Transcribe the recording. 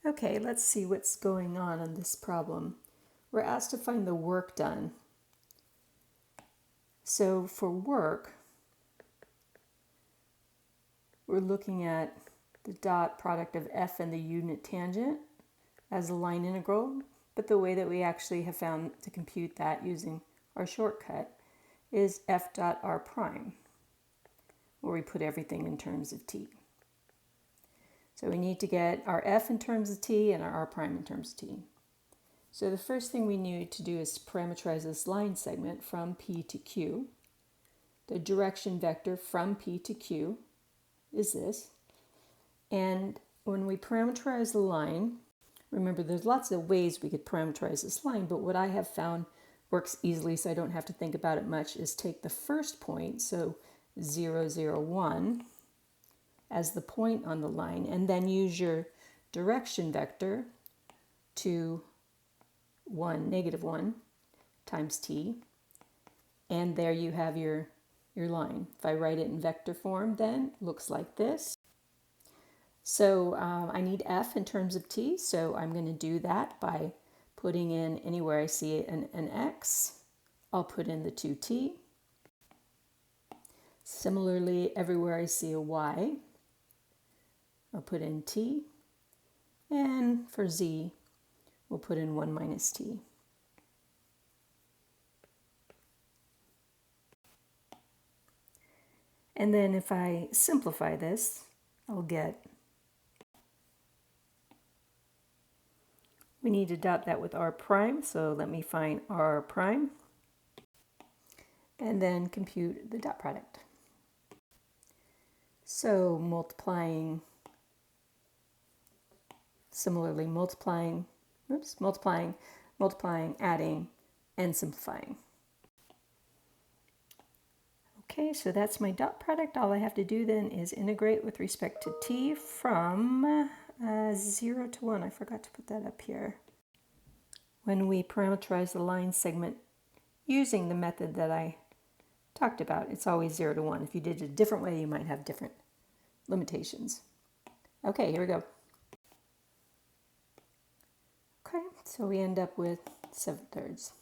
Okay, let's see what's going on this problem. We're asked to find the work done. So for work, we're looking at the dot product of f and the unit tangent as a line integral, but the way that we actually have found to compute that using our shortcut is f dot r prime, where we put everything in terms of t. So we need to get our f in terms of t and our r prime in terms of t. So the first thing we need to do is parameterize this line segment from P to Q. The direction vector from P to Q is this. And when we parameterize the line, remember there's lots of ways we could parameterize this line, but what I have found works easily so I don't have to think about it much is take the first point, so 0, 0, 1, as the point on the line, and then use your direction vector to 1, negative 1 times t, and there you have your line. If I write it in vector form, then it looks like this. So I need f in terms of t, so I'm going to do that by putting in anywhere I see an x, I'll put in the 2t. Similarly, everywhere I see a y, I'll put in t, and for z, we'll put in 1 minus t. And then if I simplify this, I'll get, we need to dot that with r prime, so let me find r prime, and then compute the dot product. So similarly multiplying, adding, and simplifying. Okay, so that's my dot product. All I have to do then is integrate with respect to t from 0 to 1. I forgot to put that up here. When we parameterize the line segment using the method that I talked about, it's always 0 to 1. If you did it a different way, you might have different limitations. Okay, here we go. Okay, so we end up with 7/3.